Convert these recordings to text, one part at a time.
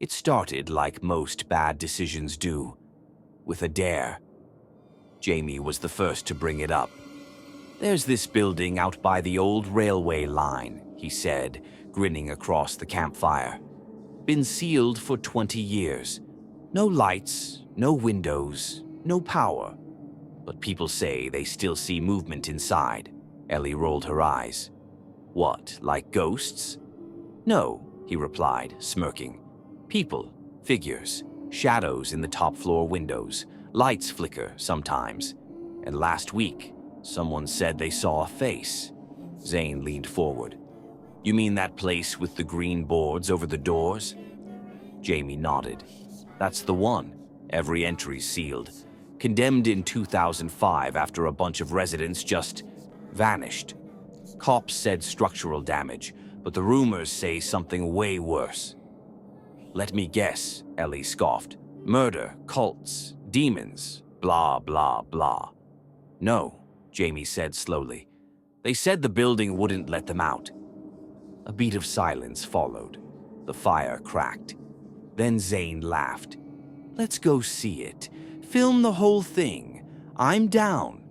It started like most bad decisions do, with a dare. Jamie was the first to bring it up. "There's this building out by the old railway line," he said, grinning across the campfire. "Been sealed for 20 years. No lights, no windows, no power. But people say they still see movement inside." Ellie rolled her eyes. "What, like ghosts?" "No," he replied, smirking. "People, figures, shadows in the top-floor windows. Lights flicker sometimes. And last week, someone said they saw a face." Zane leaned forward. "You mean that place with the green boards over the doors?" Jamie nodded. "That's the one. Every entry's sealed. Condemned in 2005 after a bunch of residents just vanished. Cops said structural damage, but the rumors say something way worse." "Let me guess," Ellie scoffed. "Murder, cults, demons, blah, blah, blah." "No," Jamie said slowly. "They said the building wouldn't let them out." A beat of silence followed. The fire cracked. Then Zane laughed. "Let's go see it. Film the whole thing. I'm down."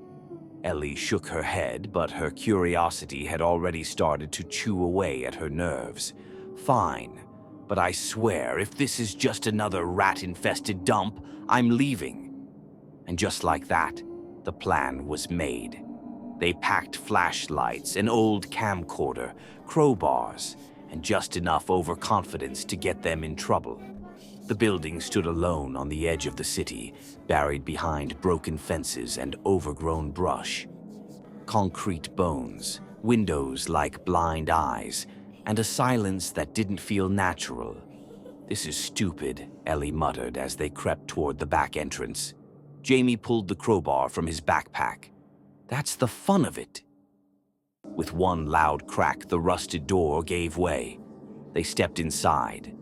Ellie shook her head, but her curiosity had already started to chew away at her nerves. "Fine, but I swear if this is just another rat-infested dump, I'm leaving." And just like that, the plan was made. They packed flashlights, an old camcorder, crowbars, and just enough overconfidence to get them in trouble. The building stood alone on the edge of the city, buried behind broken fences and overgrown brush. Concrete bones, windows like blind eyes, and a silence that didn't feel natural. "This is stupid," Ellie muttered as they crept toward the back entrance. Jamie pulled the crowbar from his backpack. "That's the fun of it." With one loud crack, the rusted door gave way. They stepped inside,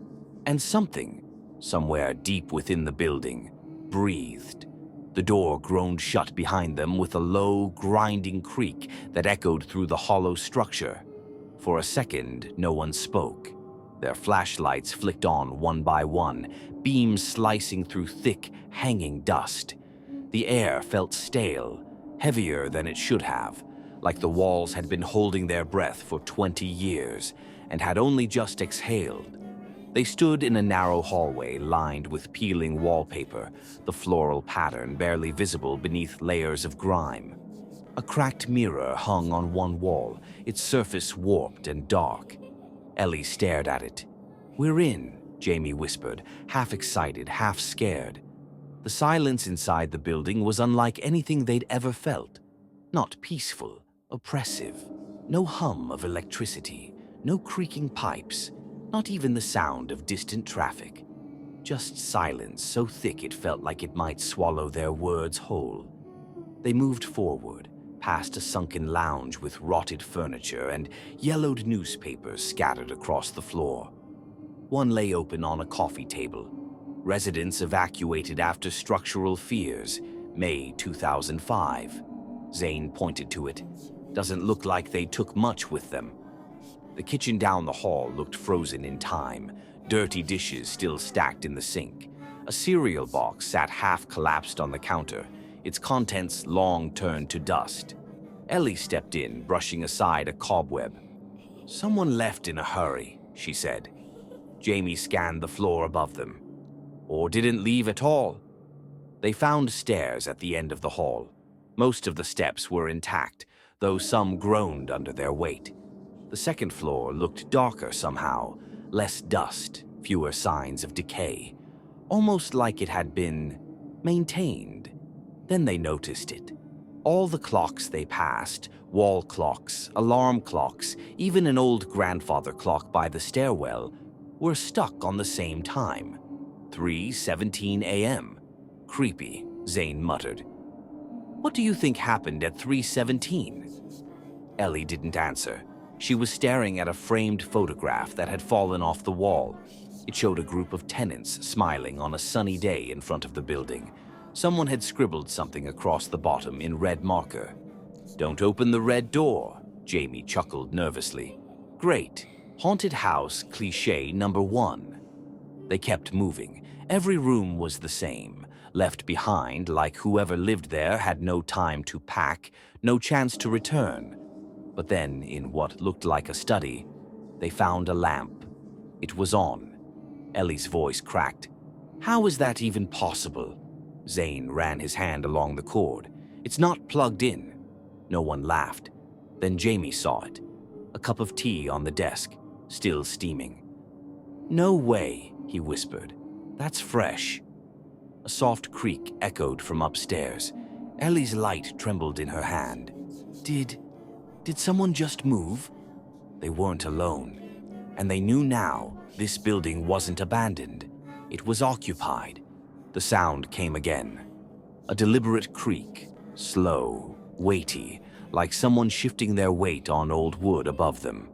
and somewhere deep within the building, breathed. The door groaned shut behind them with a low, grinding creak that echoed through the hollow structure. For a second, no one spoke. Their flashlights flicked on one by one, beams slicing through thick, hanging dust. The air felt stale, heavier than it should have, like the walls had been holding their breath for 20 years and had only just exhaled. They stood in a narrow hallway lined with peeling wallpaper, the floral pattern barely visible beneath layers of grime. A cracked mirror hung on one wall, its surface warped and dark. Ellie stared at it. "We're in," Jamie whispered, half excited, half scared. The silence inside the building was unlike anything they'd ever felt. Not peaceful, oppressive. No hum of electricity, no creaking pipes. Not even the sound of distant traffic. Just silence so thick it felt like it might swallow their words whole. They moved forward, past a sunken lounge with rotted furniture and yellowed newspapers scattered across the floor. One lay open on a coffee table. "Residents evacuated after structural fears, May 2005. Zane pointed to it. "Doesn't look like they took much with them." The kitchen down the hall looked frozen in time, dirty dishes still stacked in the sink. A cereal box sat half-collapsed on the counter, its contents long turned to dust. Ellie stepped in, brushing aside a cobweb. "Someone left in a hurry," she said. Jamie scanned the floor above them. "Or didn't leave at all." They found stairs at the end of the hall. Most of the steps were intact, though some groaned under their weight. The second floor looked darker somehow, less dust, fewer signs of decay. Almost like it had been maintained. Then they noticed it. All the clocks they passed, wall clocks, alarm clocks, even an old grandfather clock by the stairwell, were stuck on the same time. 3:17 a.m. "Creepy," Zane muttered. "What do you think happened at 3:17? Ellie didn't answer. She was staring at a framed photograph that had fallen off the wall. It showed a group of tenants smiling on a sunny day in front of the building. Someone had scribbled something across the bottom in red marker. "Don't open the red door," Jamie chuckled nervously. "Great. Haunted house cliché number 1. They kept moving. Every room was the same, left behind like whoever lived there had no time to pack, no chance to return. But then, in what looked like a study, they found a lamp. It was on. Ellie's voice cracked. "How is that even possible?" Zane ran his hand along the cord. "It's not plugged in." No one laughed. Then Jamie saw it. A cup of tea on the desk, still steaming. "No way," he whispered. "That's fresh." A soft creak echoed from upstairs. Ellie's light trembled in her hand. Did someone just move? They weren't alone. And they knew now this building wasn't abandoned. It was occupied. The sound came again. A deliberate creak, slow, weighty, like someone shifting their weight on old wood above them.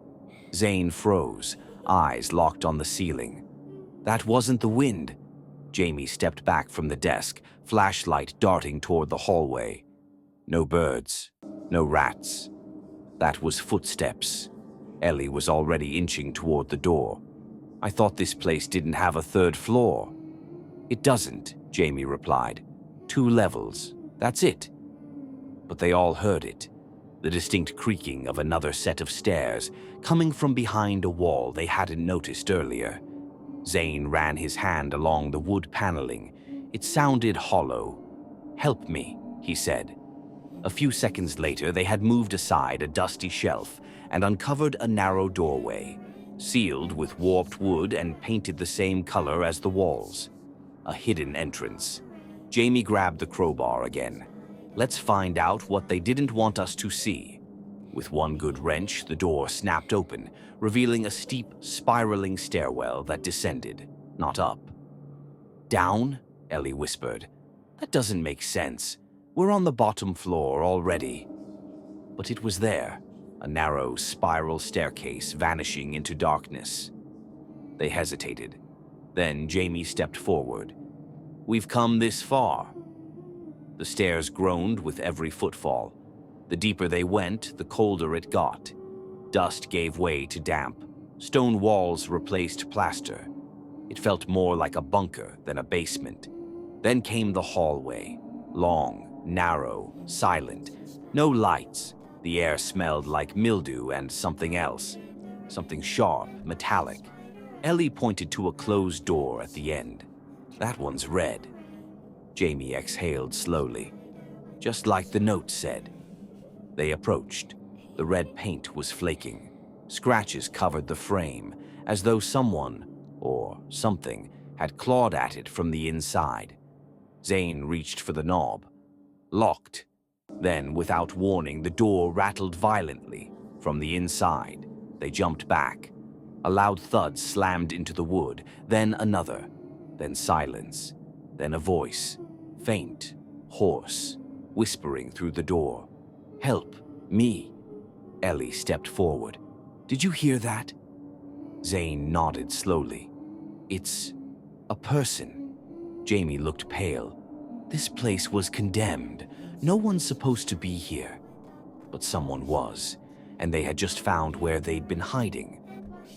Zane froze, eyes locked on the ceiling. That wasn't the wind. Jamie stepped back from the desk, flashlight darting toward the hallway. No birds, no rats. That was footsteps. Ellie was already inching toward the door. "I thought this place didn't have a third floor." "It doesn't," Jamie replied. "2 levels, that's it." But they all heard it. The distinct creaking of another set of stairs, coming from behind a wall they hadn't noticed earlier. Zane ran his hand along the wood paneling. It sounded hollow. "Help me," he said. A few seconds later, they had moved aside a dusty shelf and uncovered a narrow doorway, sealed with warped wood and painted the same color as the walls. A hidden entrance. Jamie grabbed the crowbar again. "Let's find out what they didn't want us to see." With one good wrench, the door snapped open, revealing a steep, spiraling stairwell that descended, not up. "Down?" Ellie whispered. "That doesn't make sense. We're on the bottom floor already." But it was there, a narrow, spiral staircase vanishing into darkness. They hesitated. Then Jamie stepped forward. "We've come this far." The stairs groaned with every footfall. The deeper they went, the colder it got. Dust gave way to damp. Stone walls replaced plaster. It felt more like a bunker than a basement. Then came the hallway. Long, narrow, silent. No lights. The air smelled like mildew and something else. Something sharp, metallic. Ellie pointed to a closed door at the end. "That one's red." Jamie exhaled slowly. "Just like the note said." They approached. The red paint was flaking. Scratches covered the frame, as though someone, or something, had clawed at it from the inside. Zane reached for the knob. Locked. Then, without warning, the door rattled violently. From the inside, they jumped back. A loud thud slammed into the wood, then another, then silence, then a voice, faint, hoarse, whispering through the door. "Help, me." Ellie stepped forward. "Did you hear that?" Zane nodded slowly. "It's a person." Jamie looked pale. This place was condemned. No one's supposed to be here. But someone was, and they had just found where they'd been hiding,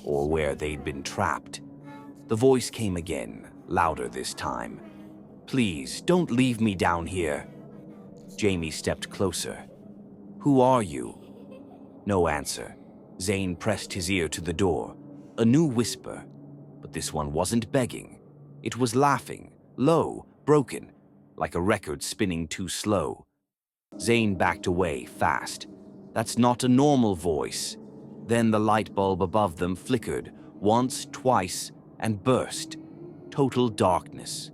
or where they'd been trapped. The voice came again, louder this time. "Please, don't leave me down here." Jamie stepped closer. "Who are you?" No answer. Zane pressed his ear to the door. A new whisper. But this one wasn't begging. It was laughing, low, broken, like a record spinning too slow. Zane backed away fast. That's not a normal voice. Then the light bulb above them flickered, once, twice, and burst. Total darkness.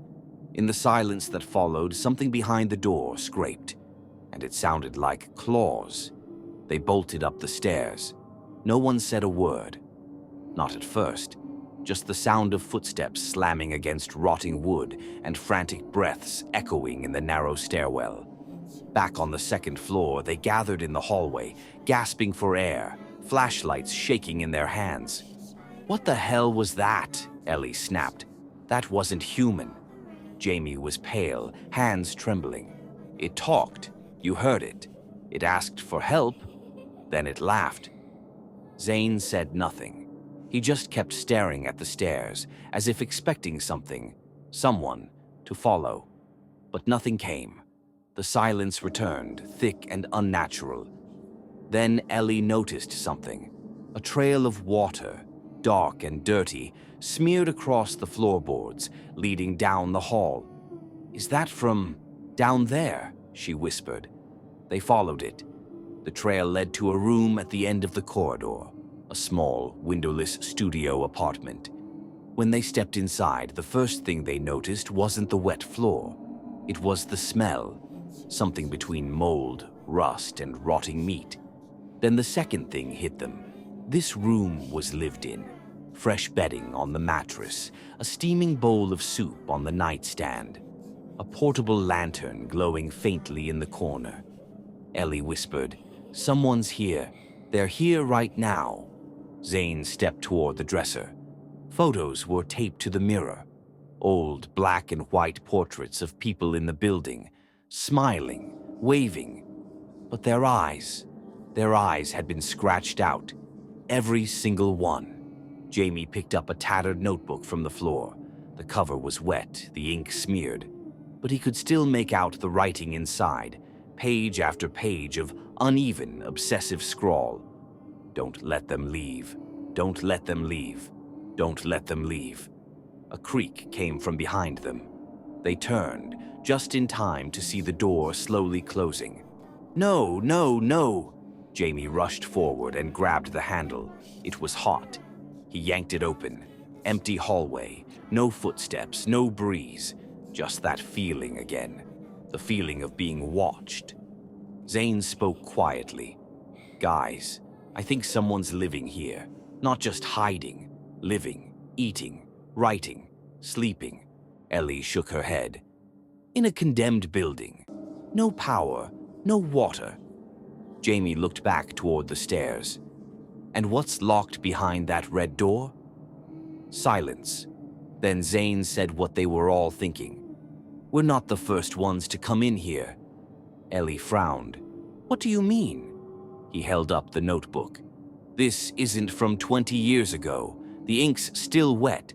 In the silence that followed, something behind the door scraped, and it sounded like claws. They bolted up the stairs. No one said a word. Not at first. Just the sound of footsteps slamming against rotting wood and frantic breaths echoing in the narrow stairwell. Back on the second floor, they gathered in the hallway, gasping for air, flashlights shaking in their hands. "What the hell was that?" Ellie snapped. "That wasn't human." Jamie was pale, hands trembling. "It talked. You heard it. It asked for help. Then it laughed." Zane said nothing. He just kept staring at the stairs, as if expecting someone, to follow. But nothing came. The silence returned, thick and unnatural. Then Ellie noticed something. A trail of water, dark and dirty, smeared across the floorboards, leading down the hall. "Is that from down there?" she whispered. They followed it. The trail led to a room at the end of the corridor, a small, windowless studio apartment. When they stepped inside, the first thing they noticed wasn't the wet floor. It was the smell, something between mold, rust, and rotting meat. Then the second thing hit them. This room was lived in. Fresh bedding on the mattress, a steaming bowl of soup on the nightstand, a portable lantern glowing faintly in the corner. Ellie whispered, "Someone's here. They're here right now." Zane stepped toward the dresser. Photos were taped to the mirror. Old black and white portraits of people in the building, smiling, waving. But their eyes had been scratched out. Every single one. Jamie picked up a tattered notebook from the floor. The cover was wet, the ink smeared, but he could still make out the writing inside, page after page of uneven, obsessive scrawl. "Don't let them leave. Don't let them leave. Don't let them leave." A creak came from behind them. They turned, just in time to see the door slowly closing. "No, no, no!" Jamie rushed forward and grabbed the handle. It was hot. He yanked it open. Empty hallway, no footsteps, no breeze. Just that feeling again. The feeling of being watched. Zane spoke quietly. "Guys, I think someone's living here. Not just hiding. Living, eating, writing, sleeping." Ellie shook her head. "In a condemned building. No power, no water." Jamie looked back toward the stairs. "And what's locked behind that red door?" Silence. Then Zane said what they were all thinking. "We're not the first ones to come in here." Ellie frowned. "What do you mean?" He held up the notebook. "This isn't from 20 years ago. The ink's still wet.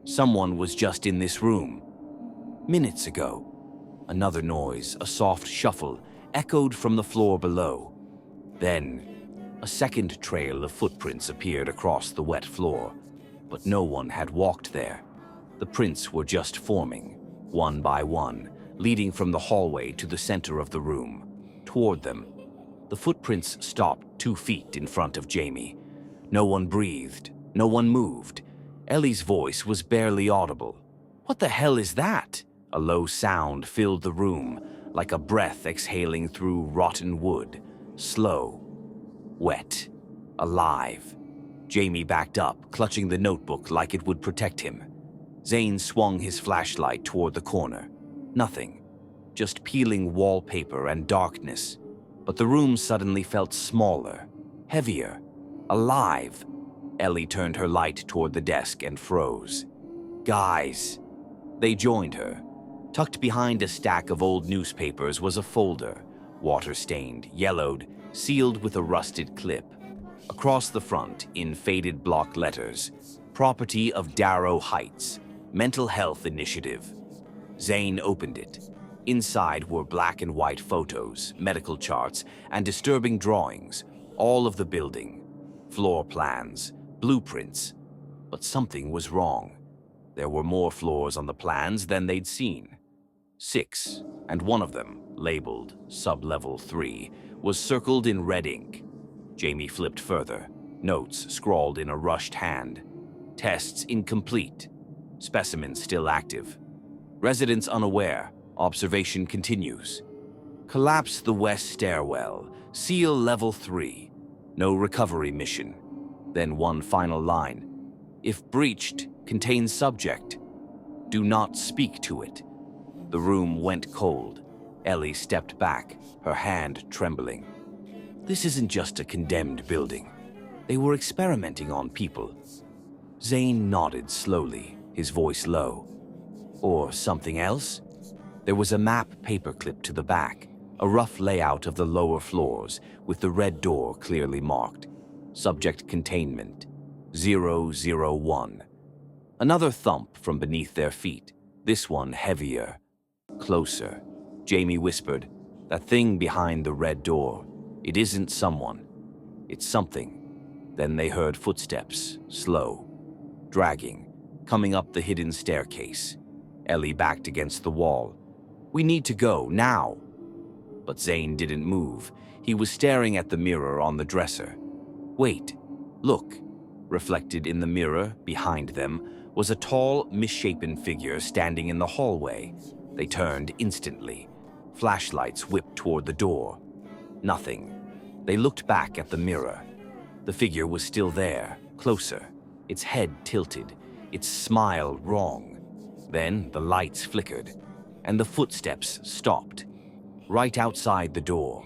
Someone was just in this room. Minutes ago." Another noise, a soft shuffle, echoed from the floor below. Then, a second trail of footprints appeared across the wet floor, but no one had walked there. The prints were just forming, one by one, leading from the hallway to the center of the room. Toward them, the footprints stopped 2 feet in front of Jamie. No one breathed, no one moved. Ellie's voice was barely audible. "What the hell is that?" A low sound filled the room, like a breath exhaling through rotten wood. Slow, wet, alive. Jamie backed up, clutching the notebook like it would protect him. Zane swung his flashlight toward the corner. Nothing, just peeling wallpaper and darkness. But the room suddenly felt smaller, heavier, alive. Ellie turned her light toward the desk and froze. "Guys." They joined her. Tucked behind a stack of old newspapers was a folder, water-stained, yellowed, sealed with a rusted clip. Across the front, in faded block letters, "Property of Darrow Heights, Mental Health Initiative." Zane opened it. Inside were black and white photos, medical charts, and disturbing drawings, all of the building. Floor plans, blueprints. But something was wrong. There were more floors on the plans than they'd seen. 6, and one of them, labeled Sub-Level 3, was circled in red ink. Jamie flipped further, notes scrawled in a rushed hand. "Tests incomplete. Specimens still active. Residents unaware. Observation continues. Collapse the west stairwell. Seal Level 3. No recovery mission." Then one final line. "If breached, contains subject. Do not speak to it." The room went cold. Ellie stepped back, her hand trembling. This isn't just a condemned building. They were experimenting on people. Zane nodded slowly, his voice low. "Or something else?" There was a map paperclip to the back, a rough layout of the lower floors, with the red door clearly marked. Subject containment. 001. Another thump from beneath their feet, this one heavier. Closer. Jamie whispered, "That thing behind the red door. It isn't someone. It's something." Then they heard footsteps, slow, dragging, coming up the hidden staircase. Ellie backed against the wall. "We need to go, now." But Zane didn't move. He was staring at the mirror on the dresser. "Wait, look." Reflected in the mirror, behind them, was a tall, misshapen figure standing in the hallway. They turned instantly. Flashlights whipped toward the door. Nothing. They looked back at the mirror. The figure was still there, closer, its head tilted, its smile wrong. Then the lights flickered, and the footsteps stopped, right outside the door.